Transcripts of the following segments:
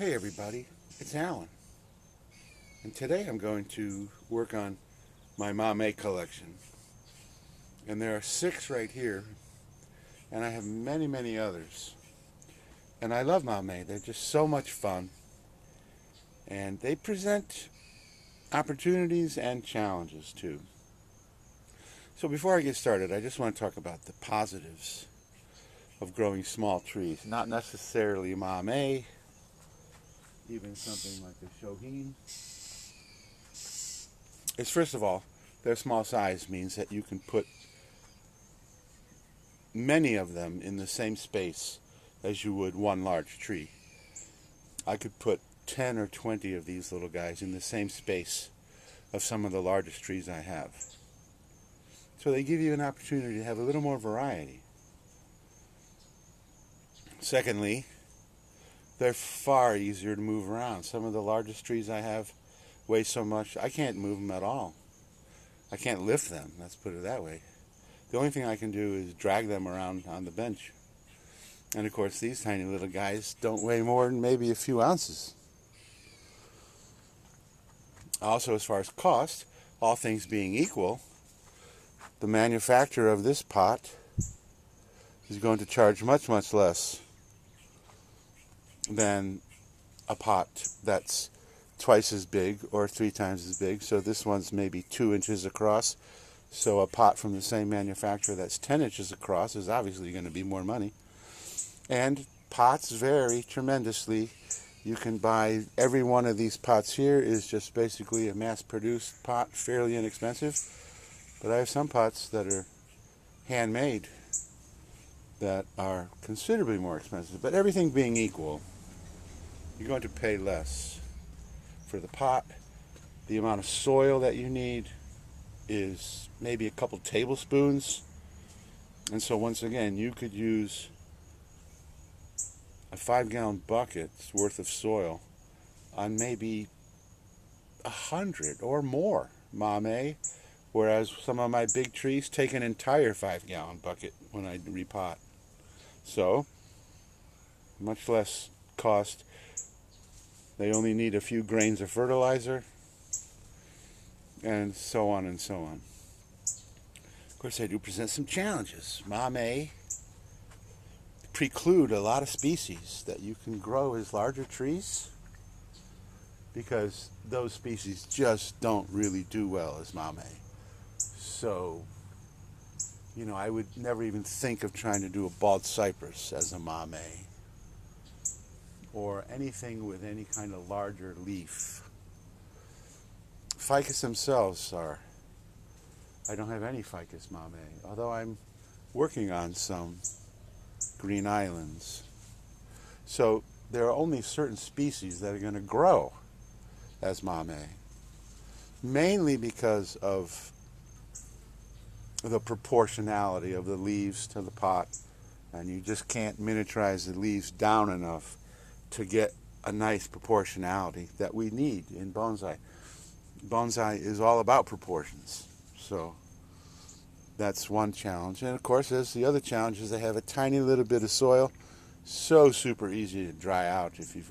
Hey everybody, it's Alan, and today I'm going to work on my Mame collection. And there are 6 right here, and I have many others. And I love Mame, they're just so much fun, and they present opportunities and challenges too. So before I get started, I just want to talk about the positives of growing small trees. Not necessarily Mame, even something like the Shohin. Is first of all, their small size means that you can put many of them in the same space as you would one large tree. I could put 10 or 20 of these little guys in the same space of some of the largest trees I have. So they give you an opportunity to have a little more variety. Secondly, they're far easier to move around. Some of the largest trees I have weigh so much I can't move them at all. I can't lift them, let's put it that way. The only thing I can do is drag them around on the bench. And of course, these tiny little guys don't weigh more than maybe a few ounces. Also, as far as cost, all things being equal, the manufacturer of this pot is going to charge much less than a pot that's twice as big or 3 times as big. So this one's maybe 2 inches across. So a pot from the same manufacturer that's 10 inches across is obviously going to be more money. And pots vary tremendously. You can buy, every one of these pots here is just basically a mass-produced pot, fairly inexpensive. But I have some pots that are handmade that are considerably more expensive. But everything being equal, you're going to pay less for the pot. The amount of soil that you need is maybe a couple tablespoons. And so once again, you could use a 5-gallon bucket's worth of soil on maybe 100 or more Mame, whereas some of my big trees take an entire 5-gallon bucket when I repot. So, much less cost. They only need a few grains of fertilizer, and so on and so on. Of course, I do present some challenges. Mame preclude a lot of species that you can grow as larger trees because those species just don't really do well as Mame. So, I would never even think of trying to do a bald cypress as a Mame or anything with any kind of larger leaf. Ficus themselves I don't have any ficus Mame, although I'm working on some green islands. So there are only certain species that are going to grow as Mame, mainly because of the proportionality of the leaves to the pot, and you just can't miniaturize the leaves down enough to get a nice proportionality that we need in bonsai. Bonsai is all about proportions, so that's one challenge. And of course, there's the other challenge is they have a tiny little bit of soil, so super easy to dry out if you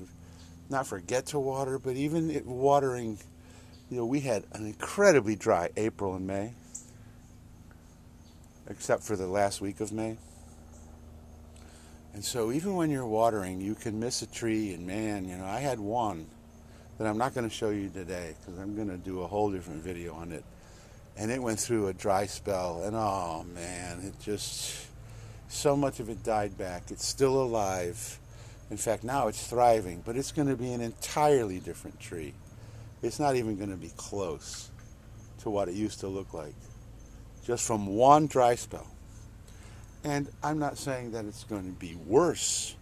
not forget to water, but even watering, we had an incredibly dry April and May, except for the last week of May. And so even when you're watering, you can miss a tree, and man, I had one that I'm not going to show you today because I'm going to do a whole different video on it. And it went through a dry spell, and oh man, so much of it died back. It's still alive. In fact, now it's thriving, but it's going to be an entirely different tree. It's not even going to be close to what it used to look like, just from one dry spell. And I'm not saying that it's going to be worse.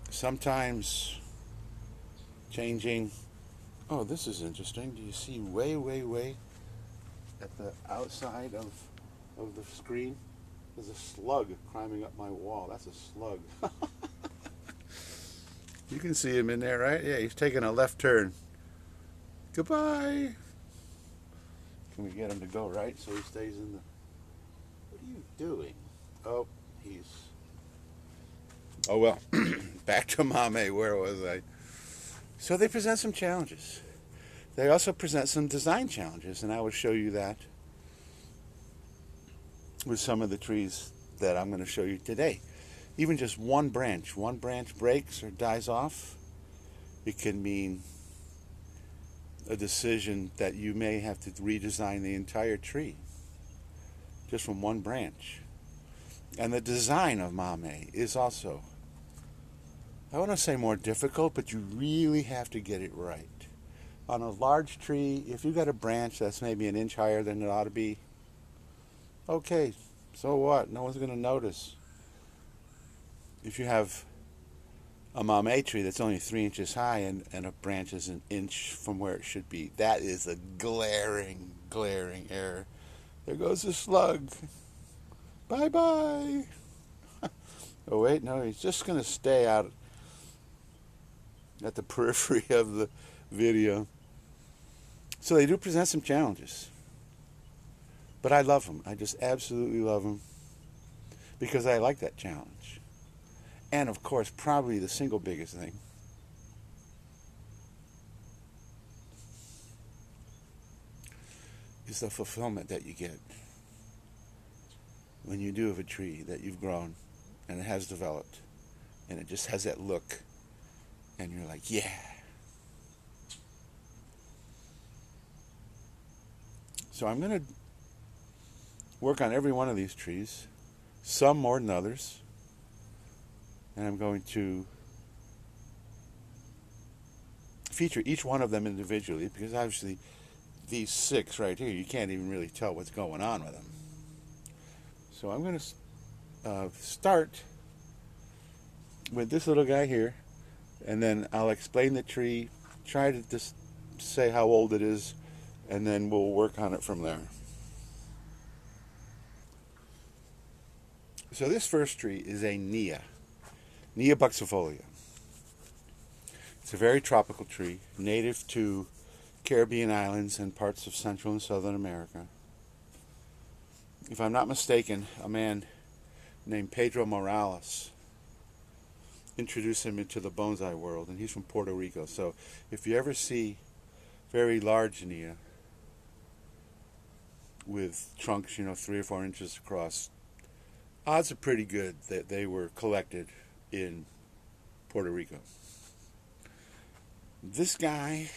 Sometimes changing. Oh, this is interesting. Do you see way at the outside of the screen? There's a slug climbing up my wall. That's a slug. You can see him in there, right? Yeah, he's taking a left turn. Goodbye. Can we get him to go right so he stays in the... What are you doing? Oh, he's... Oh, well, back to Mame. Where was I? So they present some challenges. They also present some design challenges, and I will show you that with some of the trees that I'm going to show you today. Even just one branch breaks or dies off, it can mean a decision that you may have to redesign the entire tree just from one branch. And the design of Mame is also, I want to say more difficult, but you really have to get it right. On a large tree, if you've got a branch that's maybe an inch higher than it ought to be, okay, so what? No one's going to notice. If you have a Mame tree that's only 3 inches high and a branch is an inch from where it should be, that is a glaring error. There goes the slug. Bye-bye. Oh, wait, no, he's just going to stay out at the periphery of the video. So they do present some challenges. But I love them. I just absolutely love them because I like that challenge. And, of course, probably the single biggest thing is the fulfillment that you get when you do have a tree that you've grown and it has developed and it just has that look and you're like, yeah. So I'm going to work on every one of these trees, some more than others, and I'm going to feature each one of them individually because obviously these 6 right here, you can't even really tell what's going on with them. So I'm going to start with this little guy here, and then I'll explain the tree, try to just say how old it is, and then we'll work on it from there. So this first tree is a Nia buxifolia. It's a very tropical tree, native to Caribbean islands and parts of Central and Southern America. If I'm not mistaken, a man named Pedro Morales introduced him into the bonsai world, and he's from Puerto Rico. So if you ever see very large Nia with trunks, 3 or 4 inches across, odds are pretty good that they were collected in Puerto Rico. This guy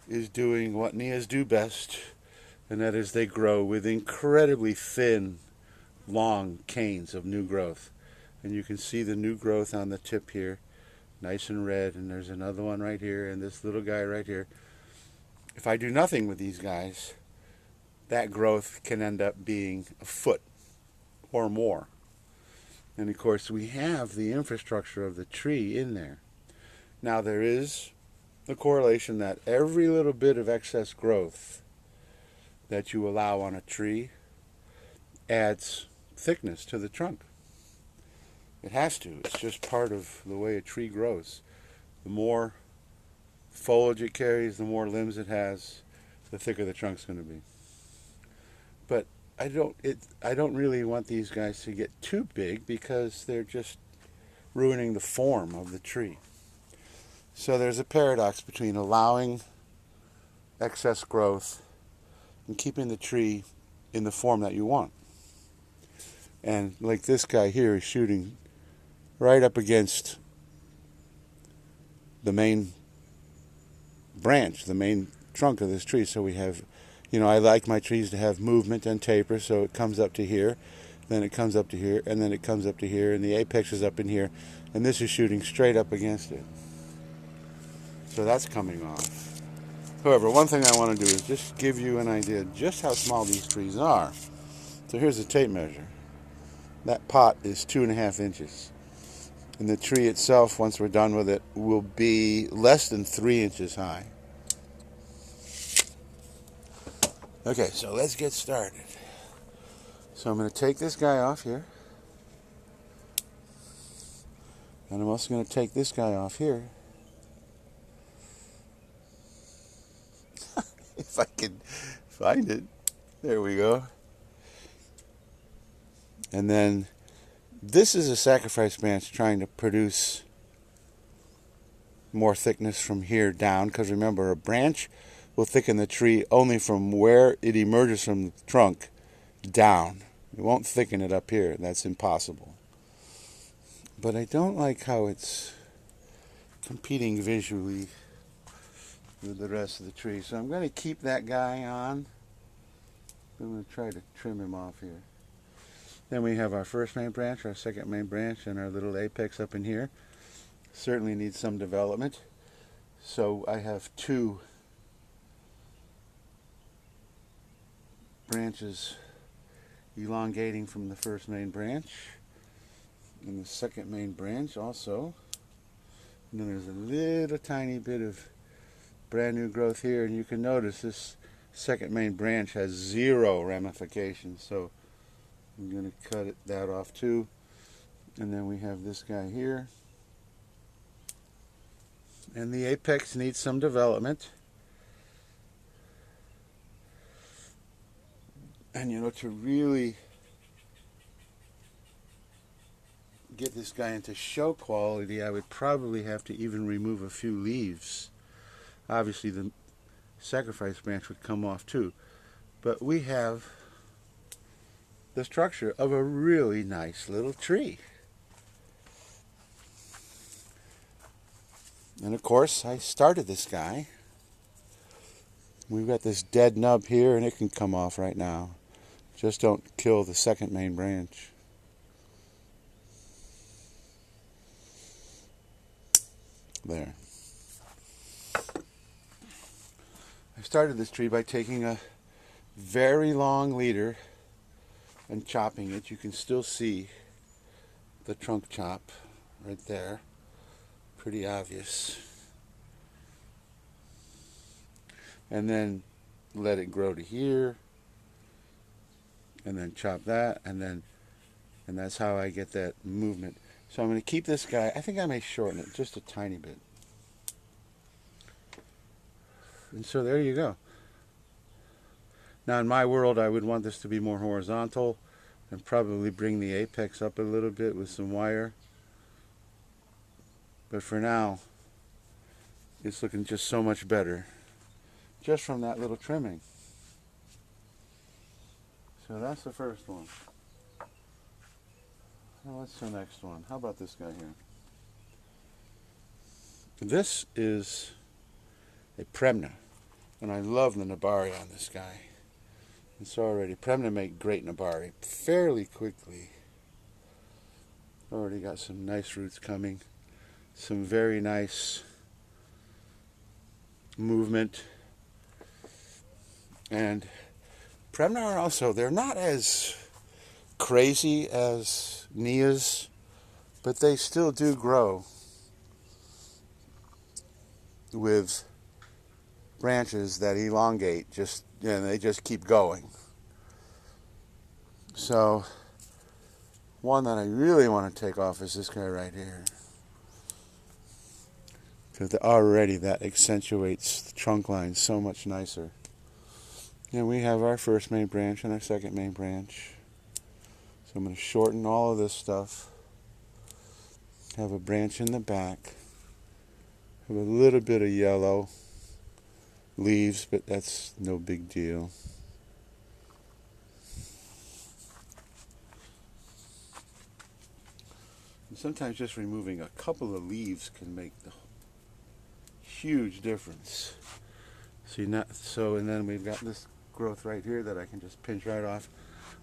is doing what Nias do best, and that is they grow with incredibly thin, long canes of new growth. And you can see the new growth on the tip here, nice and red, and there's another one right here, and this little guy right here. If I do nothing with these guys, that growth can end up being a foot or more. And of course we have the infrastructure of the tree in there. Now there is the correlation that every little bit of excess growth that you allow on a tree adds thickness to the trunk. It has to. It's just part of the way a tree grows. The more foliage it carries, the more limbs it has, the thicker the trunk's going to be. But I don't really want these guys to get too big because they're just ruining the form of the tree. So there's a paradox between allowing excess growth and keeping the tree in the form that you want. And like this guy here is shooting right up against the main branch, the main trunk of this tree. So we have, I like my trees to have movement and taper, so it comes up to here, then it comes up to here, and then it comes up to here, and the apex is up in here, and this is shooting straight up against it. So that's coming off. However, one thing I want to do is just give you an idea just how small these trees are. So here's the tape measure. That pot is 2.5 inches. And the tree itself, once we're done with it, will be less than 3 inches high. Okay, so let's get started. So I'm going to take this guy off here. And I'm also going to take this guy off here. If I can find it. There we go. And then this is a sacrifice branch trying to produce more thickness from here down, because remember, a branch will thicken the tree only from where it emerges from the trunk down. It won't thicken it up here. That's impossible. But I don't like how it's competing visually with the rest of the tree. So I'm going to keep that guy on. I'm going to try to trim him off here. Then we have our first main branch, our second main branch, and our little apex up in here. Certainly needs some development. So I have two branches elongating from the first main branch, and the second main branch also. And then there's a little tiny bit of brand new growth here, and you can notice this second main branch has 0 ramifications, so I'm going to cut that off too. And then we have this guy here, and the apex needs some development. And you know, to really get this guy into show quality, I would probably have to even remove a few leaves. Obviously the sacrifice branch would come off too, but we have the structure of a really nice little tree. And of course I started this guy. We've got this dead nub here, and it can come off right now. Just don't kill the second main branch. There. I started this tree by taking a very long leader and chopping it. You can still see the trunk chop right there. Pretty obvious. And then let it grow to here, and then chop that, and that's how I get that movement. So I'm going to keep this guy. I think I may shorten it just a tiny bit. And so there you go. Now in my world, I would want this to be more horizontal and probably bring the apex up a little bit with some wire. But for now, it's looking just so much better just from that little trimming. So that's the first one. Now what's the next one? How about this guy here? This is a Premna, and I love the Nabari on this guy. And so already, Premna make great Nabari fairly quickly. Already got some nice roots coming, some very nice movement. And Premna are also, they're not as crazy as Nias, but they still do grow with branches that elongate, and they just keep going. So one that I really want to take off is this guy right here, because already that accentuates the trunk line so much nicer. And we have our first main branch and our second main branch. So I'm going to shorten all of this stuff. Have a branch in the back. Have a little bit of yellow leaves, but that's no big deal. And sometimes just removing a couple of leaves can make the huge difference. See, and then we've got this growth right here that I can just pinch right off.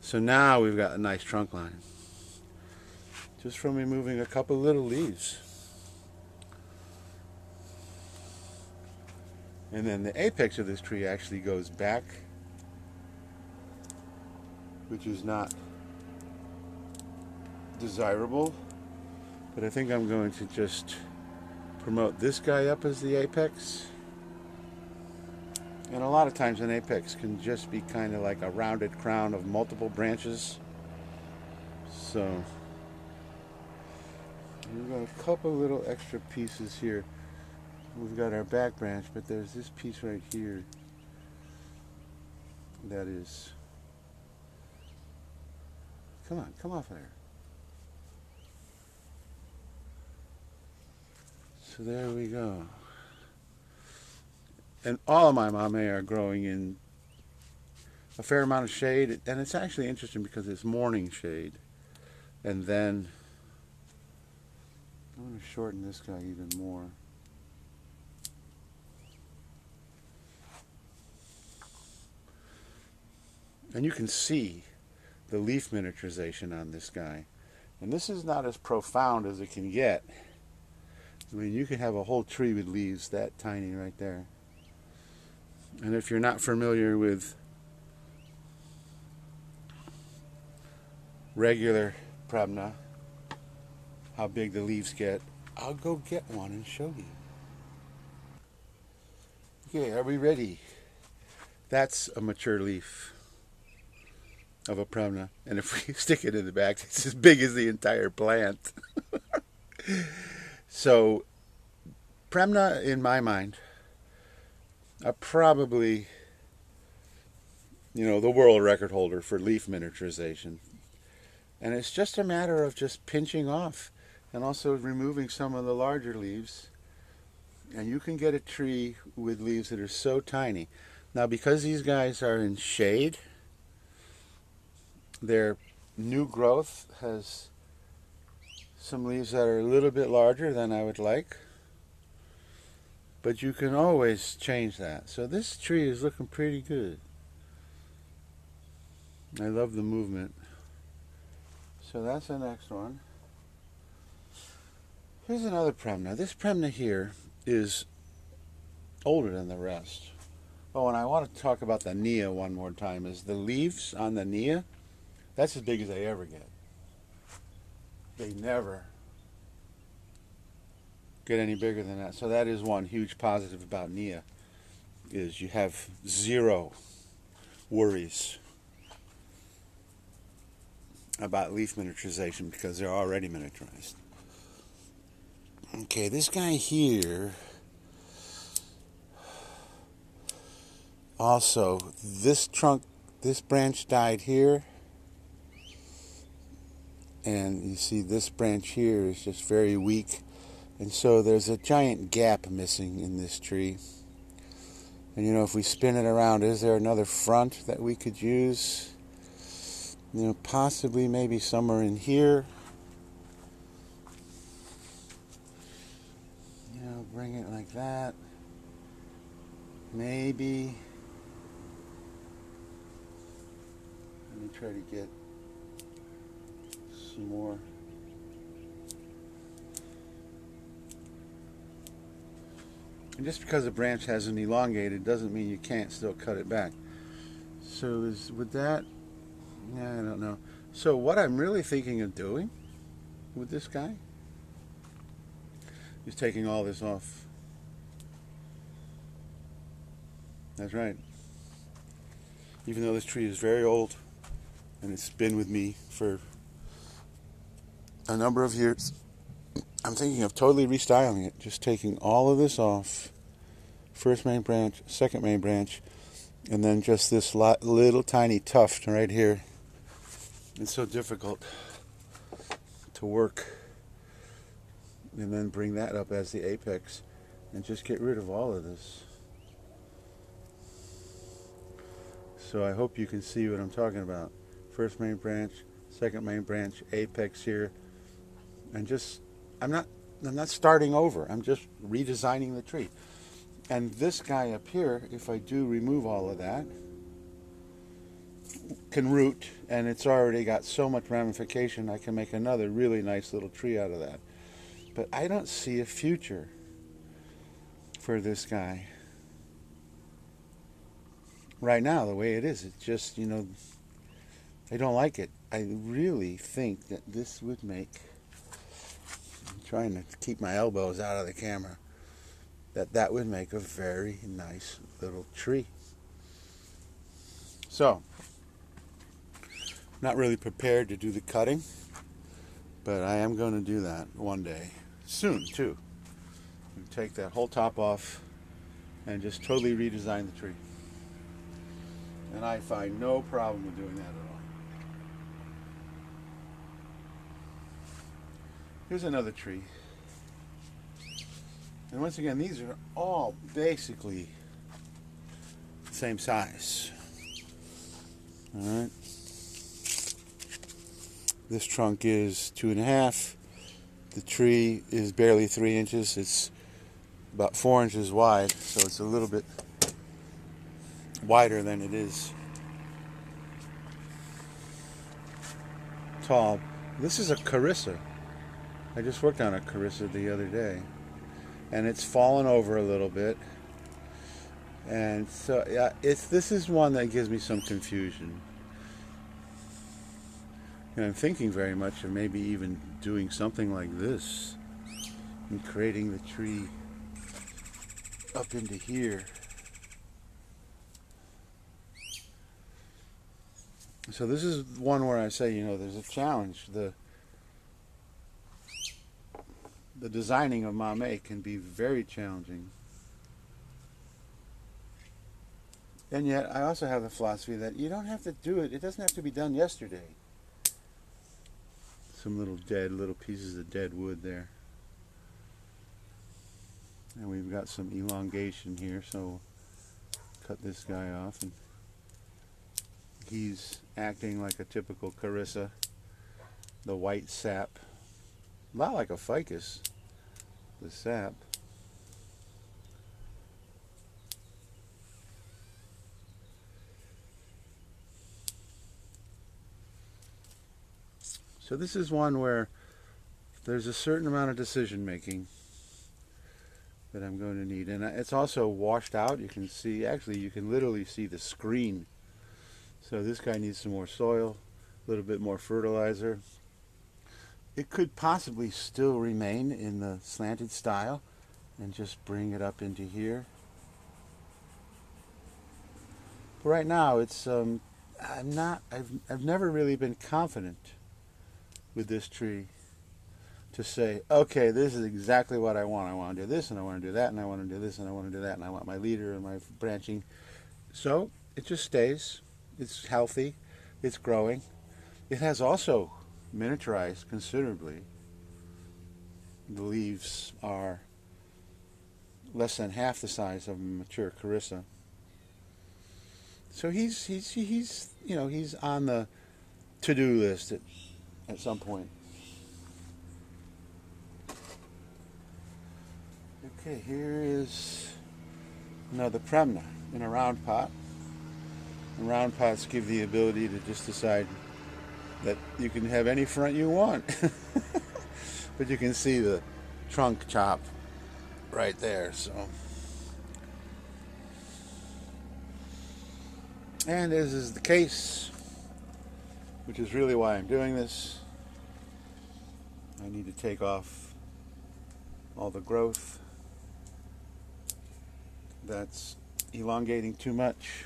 So now we've got a nice trunk line just from removing a couple little leaves. And then the apex of this tree actually goes back, which is not desirable, but I think I'm going to just promote this guy up as the apex. And a lot of times an apex can just be kind of like a rounded crown of multiple branches. So we've got a couple little extra pieces here. We've got our back branch, but there's this piece right here that is, come off there. So there we go. And all of my Mame are growing in a fair amount of shade, and it's actually interesting because it's morning shade. And then I'm going to shorten this guy even more. And you can see the leaf miniaturization on this guy. And this is not as profound as it can get. I mean, you can have a whole tree with leaves that tiny right there. And if you're not familiar with regular Premna, how big the leaves get, I'll go get one and show you. Okay, are we ready? That's a mature leaf of a Premna. And if we stick it in the back, it's as big as the entire plant. So, Premna, in my mind, are probably, the world record holder for leaf miniaturization. And it's just a matter of just pinching off and also removing some of the larger leaves. And you can get a tree with leaves that are so tiny. Now, because these guys are in shade, their new growth has some leaves that are a little bit larger than I would like. But you can always change that. So this tree is looking pretty good. I love the movement. So that's the next one. Here's another Premna. This Premna here is older than the rest. Oh, and I want to talk about the Nia one more time. Is the leaves on the Nia, that's as big as they ever get. They never get any bigger than that. So that is one huge positive about Nia, is you have zero worries about leaf miniaturization because they're already miniaturized. Okay, this guy here, also, this branch died here, and you see this branch here is just very weak, and so there's a giant gap missing in this tree. And if we spin it around, is there another front that we could use? Possibly maybe somewhere in here. Bring it like that. Maybe. Let me try to get some more. And just because a branch hasn't elongated doesn't mean you can't still cut it back. So with that, I don't know. So what I'm really thinking of doing with this guy is taking all this off. That's right. Even though this tree is very old and it's been with me for a number of years, I'm thinking of totally restyling it, just taking all of this off. First main branch, second main branch, and then just this little tiny tuft right here. It's so difficult to work. And then bring that up as the apex and just get rid of all of this. So I hope you can see what I'm talking about. First main branch, second main branch, apex here. And just, I'm not starting over. I'm just redesigning the tree. And this guy up here, if I do remove all of that, can root, and it's already got so much ramification, I can make another really nice little tree out of that. But I don't see a future for this guy right now, the way it is. It's just, I don't like it. I really think that this would make, I'm trying to keep my elbows out of the camera, that would make a very nice little tree. So, not really prepared to do the cutting, but I am going to do that one day. Soon, too. Take that whole top off and just totally redesign the tree. And I find no problem with doing that at all. Here's another tree. And once again, these are all basically the same size. Alright. This trunk is 2.5. The tree is barely 3 inches. It's about 4 inches wide, so it's a little bit wider than it is tall. This is a carissa. I just worked on a carissa the other day, and it's fallen over a little bit. And so, yeah, this is one that gives me some confusion. And I'm thinking very much of maybe even doing something like this and creating the tree up into here. So this is one where I say, there's a challenge. The designing of Mame can be very challenging. And yet, I also have the philosophy that you don't have to do it. It doesn't have to be done yesterday. Some little pieces of dead wood there. And we've got some elongation here, so we'll cut this guy off. And he's acting like a typical carissa. The white sap. A lot like a ficus, the sap. So this is one where there's a certain amount of decision making that I'm going to need. And it's also washed out. You can see, actually you can literally see the screen. So this guy needs some more soil, a little bit more fertilizer. It could possibly still remain in the slanted style and just bring it up into here. But right now it's I've never really been confident with this tree to say, okay, this is exactly what I want. I want to do this, and I want to do that, and I want to do this, and I want to do that, and I want my leader and my branching. So it just stays. It's healthy. It's growing. It has also miniaturized considerably. The leaves are less than half the size of a mature carissa. So he's on the to-do list at some point. Okay, here is another Premna in a round pot. And round pots give the ability to just decide that you can have any front you want. But you can see the trunk chop right there. So, and as is the case, which is really why I'm doing this, I need to take off all the growth that's elongating too much.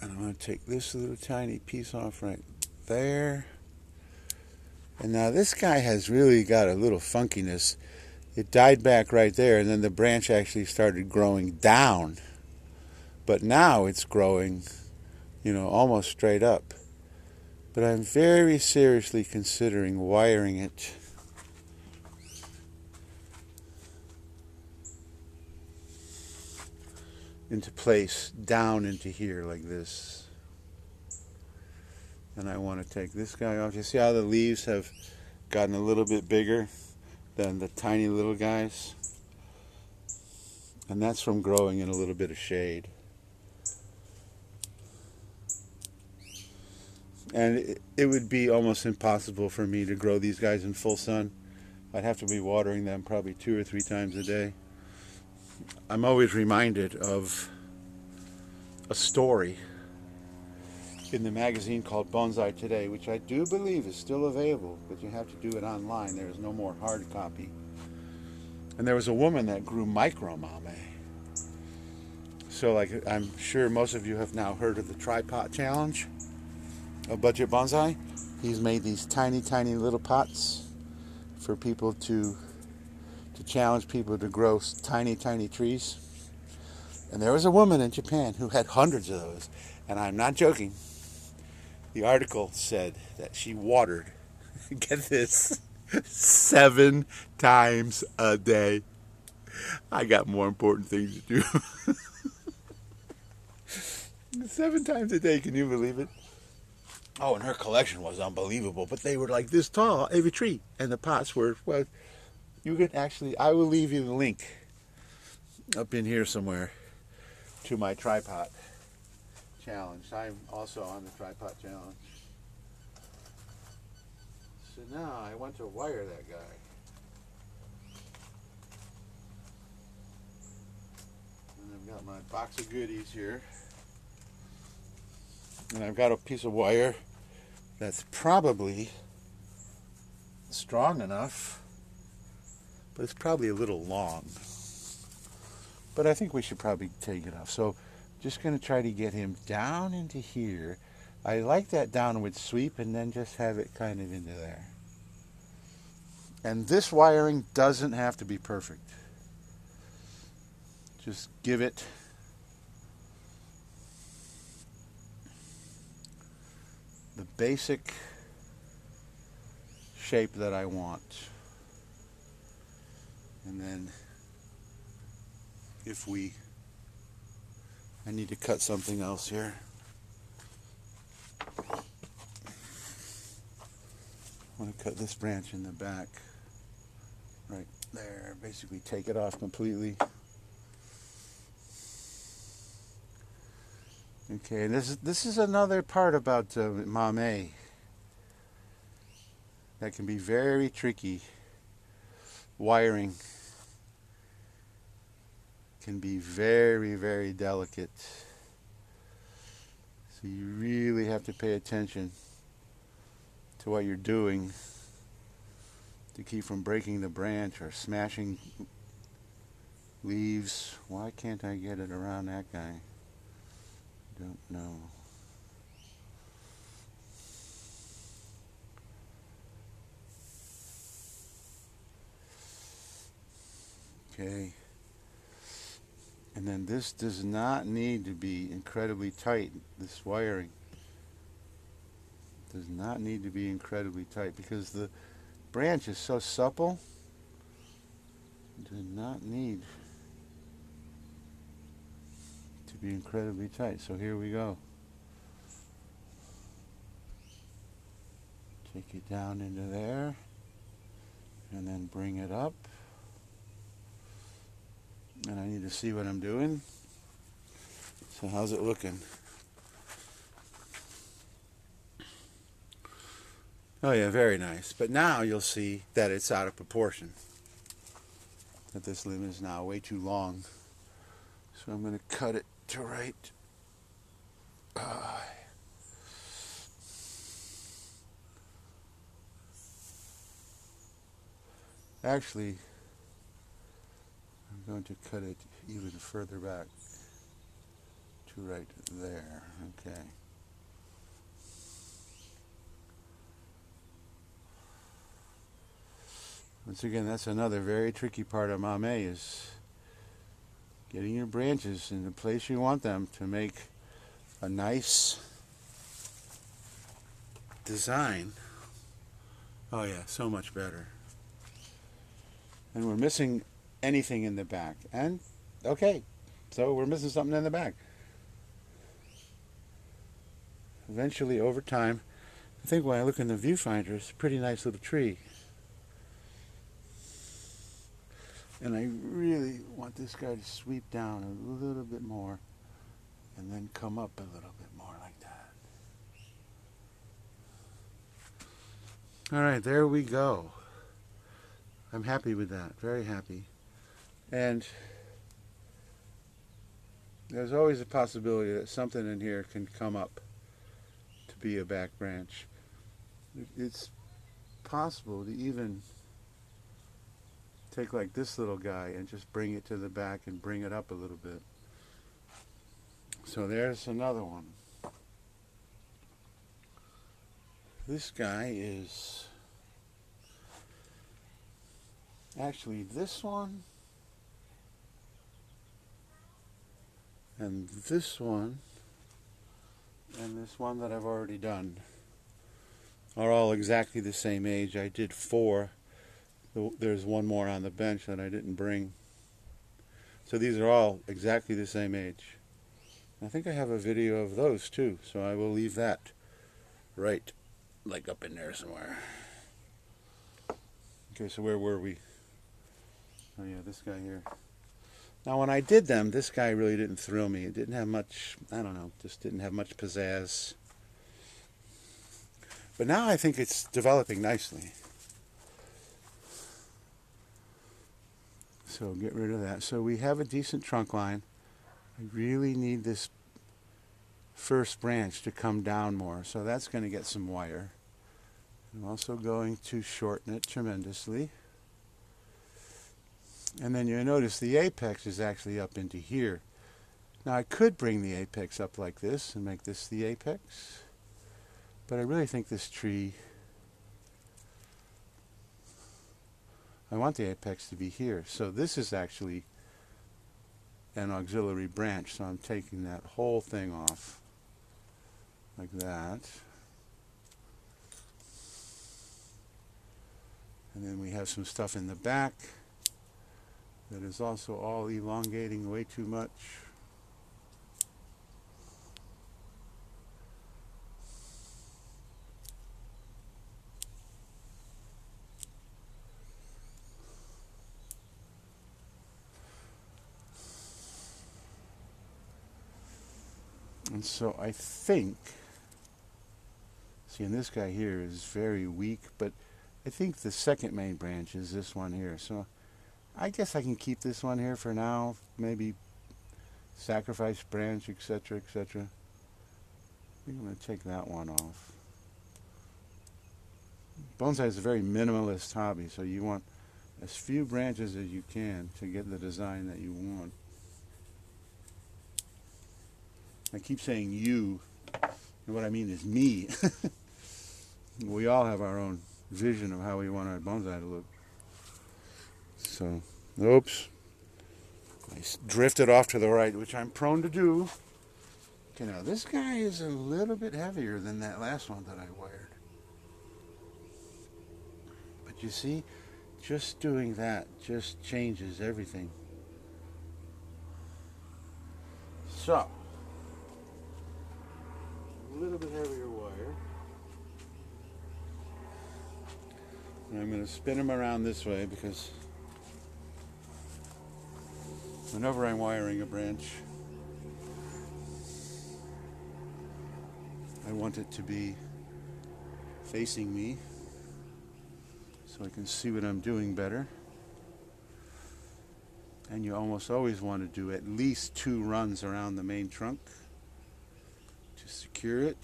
And I'm going to take this little tiny piece off right there. And now this guy has really got a little funkiness. It died back right there, and then the branch actually started growing down. But now it's growing, almost straight up. But I'm very seriously considering wiring it into place, down into here like this. And I want to take this guy off. You see how the leaves have gotten a little bit bigger than the tiny little guys? And that's from growing in a little bit of shade. And it would be almost impossible for me to grow these guys in full sun. I'd have to be watering them probably 2 or 3 times a day. I'm always reminded of a story in the magazine called Bonsai Today, which I do believe is still available, but you have to do it online. There is no more hard copy. And there was a woman that grew micro Mame. So, I'm sure most of you have now heard of the tripot challenge of Budget Bonsai. He's made these tiny, tiny little pots for people to challenge people to grow tiny, tiny trees. And there was a woman in Japan who had hundreds of those. And I'm not joking. The article said that she watered, get this, 7 times a day. I got more important things to do. 7 times a day, can you believe it? Oh, and her collection was unbelievable, but they were like this tall, every tree. And the pots were, well, you can actually, I will leave you the link up in here somewhere to my tripod challenge. I'm also on the tripod challenge. So now I want to wire that guy. And I've got my box of goodies here. And I've got a piece of wire that's probably strong enough, but it's probably a little long. But I think we should probably take it off. So just going to try to get him down into here. I like that downward sweep and then just have it kind of into there. And this wiring doesn't have to be perfect. Just give it the basic shape that I want. And then I need to cut something else here. I want to cut this branch in the back. Right there. Basically take it off completely. Okay, and this is another part about Mame that can be very tricky. Wiring can be very, very delicate. So you really have to pay attention to what you're doing to keep from breaking the branch or smashing leaves. Why can't I get it around that guy? Don't know. Okay. And then this does not need to be incredibly tight. This wiring does not need to be incredibly tight because the branch is so supple. It does not need to be incredibly tight. So here we go. Take it down into there and then bring it up. And I need to see what I'm doing. So how's it looking? Oh yeah, very nice. But now you'll see that it's out of proportion. That this limb is now way too long. So I'm going to cut it to right. Actually, I'm going to cut it even further back to right there. Okay. Once again, that's another very tricky part of Mame is getting your branches in the place you want them to make a nice design. Oh yeah, so much better. And we're missing anything in the back. And okay, so we're missing something in the back. Eventually, over time, I think when I look in the viewfinder, it's a pretty nice little tree. And I really want this guy to sweep down a little bit more and then come up a little bit more like that. All right, there we go. I'm happy with that, very happy. And there's always a possibility that something in here can come up to be a back branch. It's possible to even take like this little guy and just bring it to the back and bring it up a little bit. So there's another one. This guy is actually this one and this one and this one that I've already done are all exactly the same age. I did 4. There's one more on the bench that I didn't bring. So these are all exactly the same age. I think I have a video of those too, so I will leave that right, like up in there somewhere. Okay, so where were we? Oh yeah, this guy here. Now when I did them, this guy really didn't thrill me. It didn't have much, I don't know, just didn't have much pizzazz. But now I think it's developing nicely. So get rid of that. So we have a decent trunk line. I really need this first branch to come down more, so that's going to get some wire. I'm also going to shorten it tremendously. And then you'll notice the apex is actually up into here. Now I could bring the apex up like this and make this the apex, but I really think this tree, I want the apex to be here. So this is actually an auxiliary branch, so I'm taking that whole thing off like that. And then we have some stuff in the back that is also all elongating way too much. And so I think, see, and this guy here is very weak, but I think the second main branch is this one here. So I guess I can keep this one here for now, maybe sacrifice branch, etc., etc. I think I'm going to take that one off. Bonsai is a very minimalist hobby, so you want as few branches as you can to get the design that you want. I keep saying you, and what I mean is me. We all have our own vision of how we want our bonsai to look. So, oops. I drifted off to the right, which I'm prone to do. Okay, now this guy is a little bit heavier than that last one that I wired. But you see, just doing that just changes everything. So, a little bit heavier wire. And I'm going to spin them around this way because whenever I'm wiring a branch, I want it to be facing me so I can see what I'm doing better. And you almost always want to do at least 2 runs around the main trunk to secure it.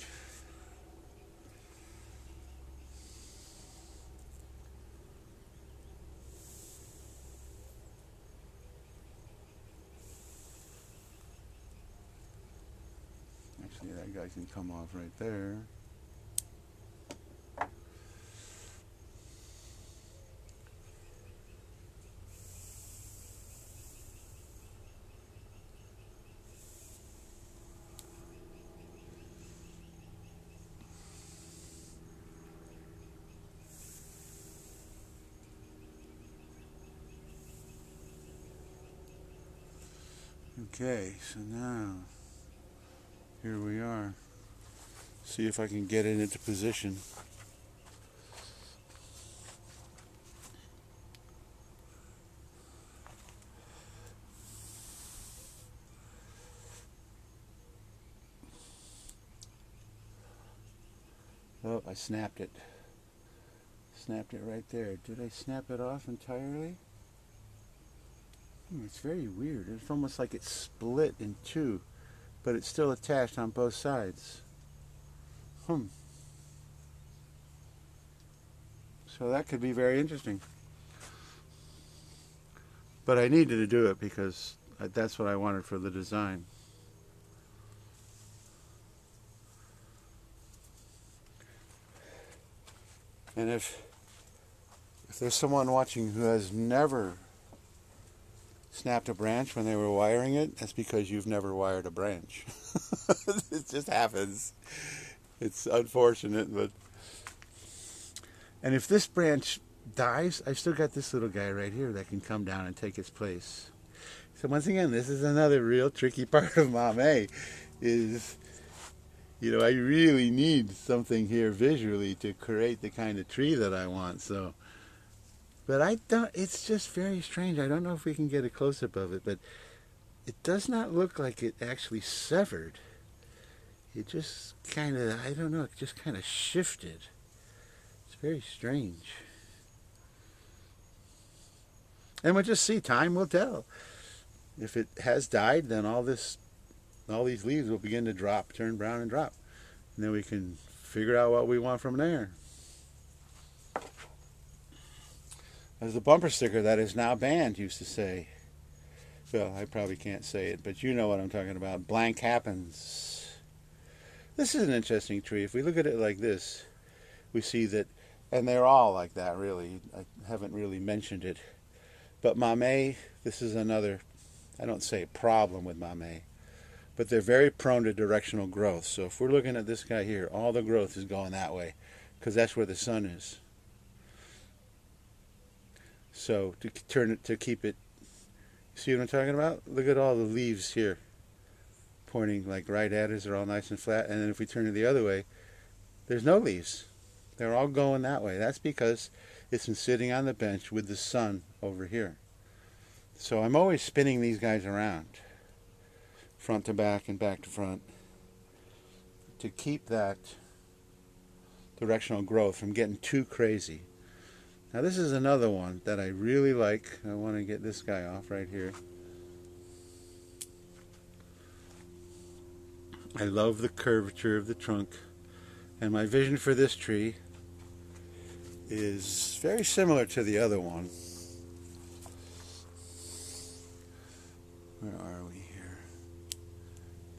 Actually, that guy can come off right there. Okay, so now here we are. See if I can get it into position. Oh, I snapped it. Snapped it right there. Did I snap it off entirely? It's very weird. It's almost like it's split in 2, but it's still attached on both sides. So that could be very interesting. But I needed to do it because that's what I wanted for the design. And if there's someone watching who has never snapped a branch when they were wiring it, that's because you've never wired a branch. It just happens. It's unfortunate, but... And if this branch dies, I've still got this little guy right here that can come down and take its place. So once again, this is another real tricky part of Mame, is, you know, I really need something here visually to create the kind of tree that I want. So, but I don't, it's just very strange. I don't know if we can get a close-up of it, but it does not look like it actually severed. It just kind of, I don't know, it just kind of shifted. It's very strange. And we'll just see. Time will tell. If it has died, then all these leaves will begin to drop, turn brown and drop. And then we can figure out what we want from there. As the bumper sticker that is now banned used to say, well, I probably can't say it, but you know what I'm talking about. Blank happens. This is an interesting tree. If we look at it like this, we see that, and they're all like that, really. I haven't really mentioned it. But Mame, this is another, I don't say problem with Mame, but they're very prone to directional growth. So if we're looking at this guy here, all the growth is going that way because that's where the sun is. So to turn it, to keep it, see what I'm talking about? Look at all the leaves here pointing like right at us. They're all nice and flat. And then if we turn it the other way, there's no leaves. They're all going that way. That's because it's been sitting on the bench with the sun over here. So I'm always spinning these guys around, front to back and back to front, to keep that directional growth from getting too crazy. Now this is another one that I really like. I want to get this guy off right here. I love the curvature of the trunk, and my vision for this tree is very similar to the other one. Where are we here?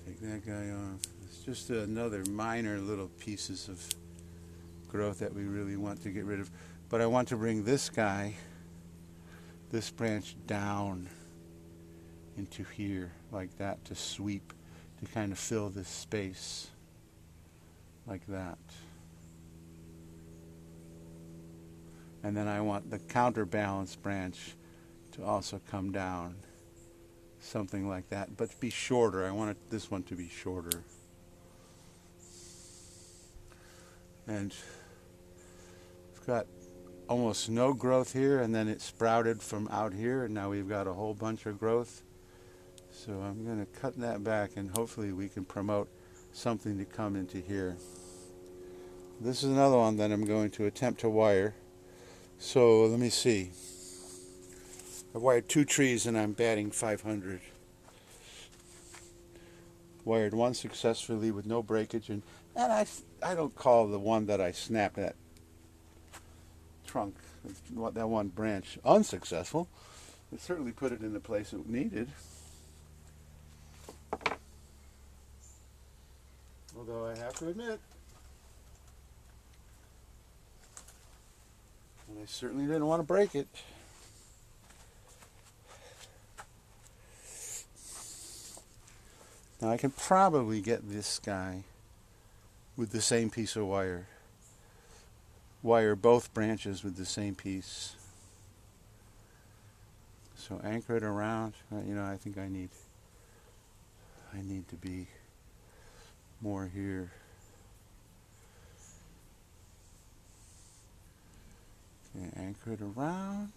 Take that guy off. It's just another minor little pieces of growth that we really want to get rid of. But I want to bring this guy, this branch down into here like that, to sweep, to kind of fill this space like that. And then I want the counterbalance branch to also come down, something like that, but to be shorter. I want this one to be shorter. And we've got almost no growth here, and then it sprouted from out here, and now we've got a whole bunch of growth. So I'm going to cut that back, and hopefully we can promote something to come into here. This is another one that I'm going to attempt to wire. So let me see. I wired 2 trees and I'm batting 500. Wired one successfully with no breakage, and I don't call the one that I snapped, that trunk, that one branch, unsuccessful. It certainly put it in the place it needed. Although I have to admit, I certainly didn't want to break it. Now I can probably get this guy with the same piece of wire. Wire both branches with the same piece. So anchor it around. You know, I think I need to be more here. Okay, anchor it around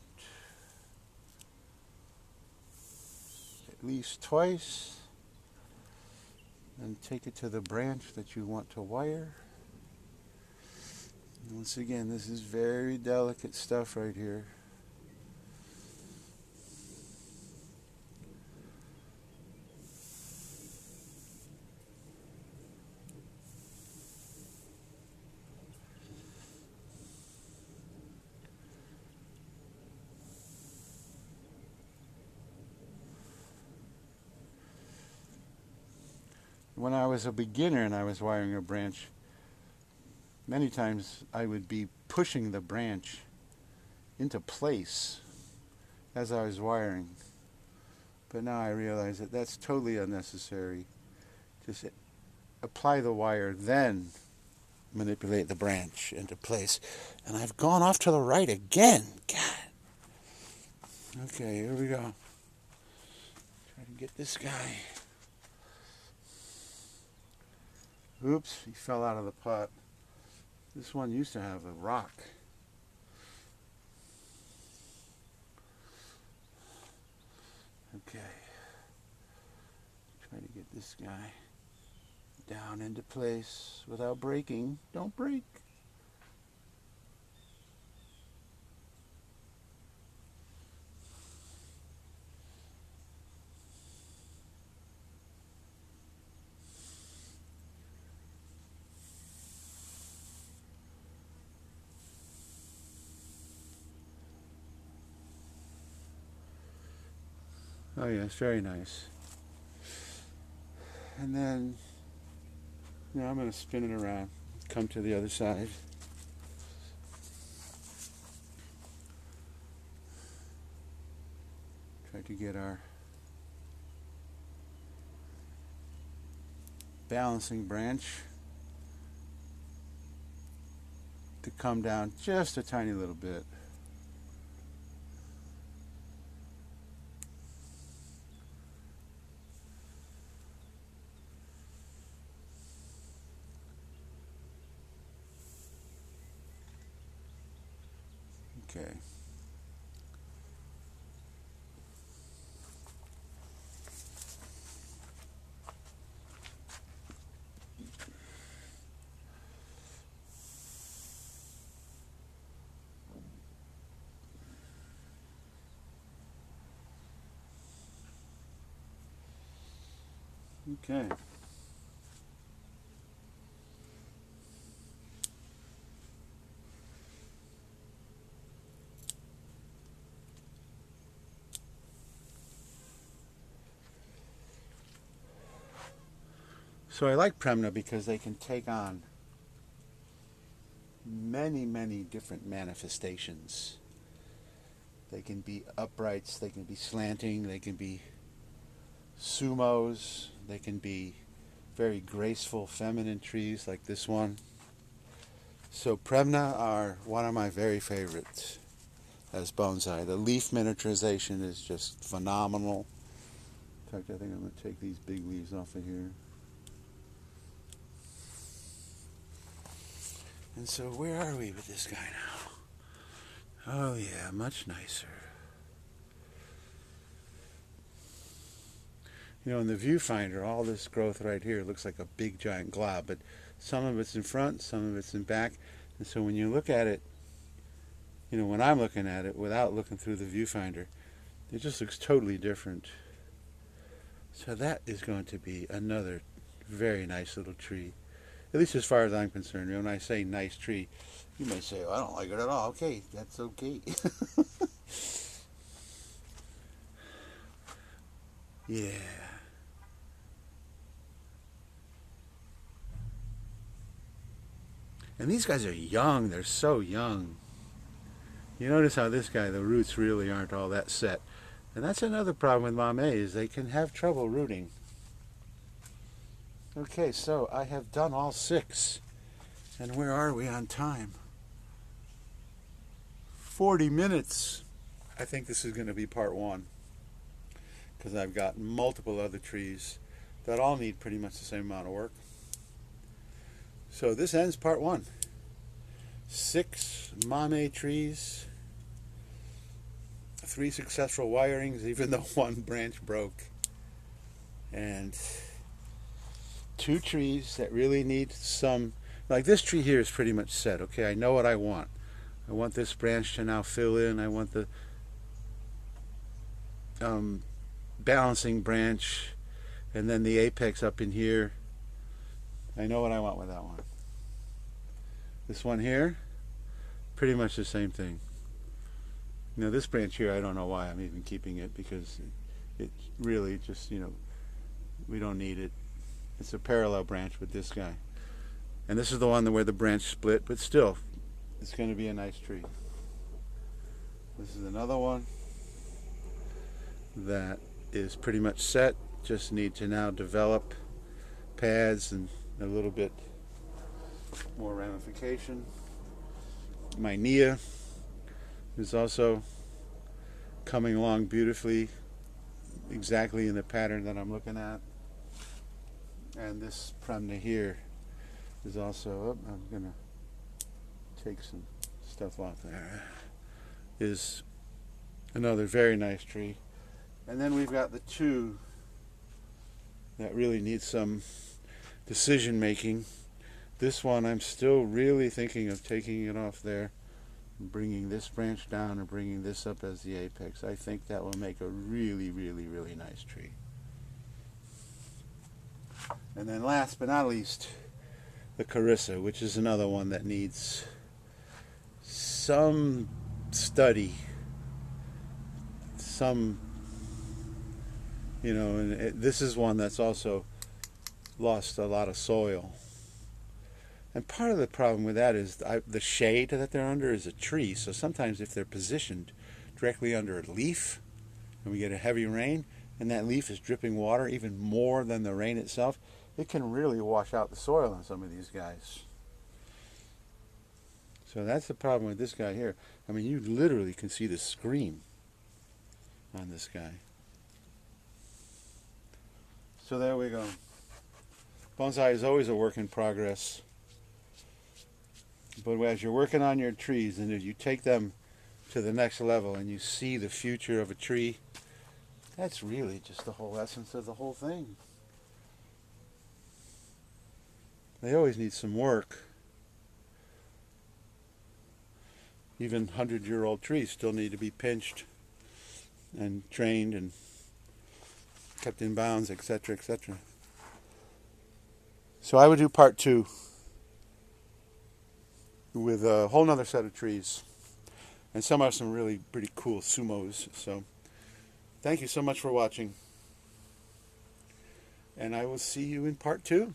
at least twice, and take it to the branch that you want to wire. And once again, this is very delicate stuff right here. When I was a beginner and I was wiring a branch, many times I would be pushing the branch into place as I was wiring. But now I realize that that's totally unnecessary. Just apply the wire, then manipulate the branch into place. And I've gone off to the right again. God. Okay, here we go. Try to get this guy. Oops, he fell out of the pot. This one used to have a rock. Okay. Try to get this guy down into place without breaking. Don't break. Oh yes, very nice. And then, now I'm going to spin it around, come to the other side. Try to get our balancing branch to come down just a tiny little bit. Okay. Okay. So I like Premna because they can take on many, many different manifestations. They can be uprights, they can be slanting, they can be sumos, they can be very graceful feminine trees like this one. So Premna are one of my very favorites as bonsai. The leaf miniaturization is just phenomenal. In fact, I think I'm going to take these big leaves off of here. And so where are we with this guy now? Oh yeah, much nicer. You know, in the viewfinder, all this growth right here looks like a big giant glob, but some of it's in front, some of it's in back. And so when you look at it, you know, when I'm looking at it without looking through the viewfinder, it just looks totally different. So that is going to be another very nice little tree. At least as far as I'm concerned. When I say nice tree, you may say, oh, I don't like it at all. Okay, that's okay. Yeah. And these guys are young. They're so young. You notice how this guy, the roots really aren't all that set. And that's another problem with Mame, is they can have trouble rooting. Okay, so I have done all 6. And where are we on time? 40 minutes. I think this is going to be part 1. Because I've got multiple other trees that all need pretty much the same amount of work. So this ends part 1. 6 Mame trees. 3 successful wirings, even though 1 branch broke. And 2 trees that really need some, like this tree here is pretty much set. Okay, I know what I want. I want this branch to now fill in. I want the balancing branch, and then the apex up in here. I know what I want with that one. This one here, pretty much the same thing. Now this branch here, I don't know why I'm even keeping it, because it really just, you know, we don't need it. It's a parallel branch with this guy. And this is the one where the branch split, but still, it's going to be a nice tree. This is another one that is pretty much set. Just need to now develop pads and a little bit more ramification. My Nia is also coming along beautifully, exactly in the pattern that I'm looking at. And this Premna here is also, oh, I'm going to take some stuff off there, is another very nice tree. And then we've got the two that really need some decision making. This one I'm still really thinking of taking it off there and bringing this branch down and bringing this up as the apex. I think that will make a really, really, really nice tree. And then last but not least, the Carissa, which is another one that needs some study, some, and this is one that's also lost a lot of soil. And part of the problem with that is the shade that they're under is a tree, so sometimes if they're positioned directly under a leaf and we get a heavy rain and that leaf is dripping water even more than the rain itself, it can really wash out the soil on some of these guys. So that's the problem with this guy here. I mean, you literally can see the screen on this guy. So there we go. Bonsai is always a work in progress. But as you're working on your trees and as you take them to the next level and you see the future of a tree, that's really just the whole essence of the whole thing. They always need some work. Even 100-year-old trees still need to be pinched and trained and kept in bounds, etc., etc. So I would do part 2 with a whole nother set of trees. And some are some really pretty cool sumos. So thank you so much for watching. And I will see you in part 2.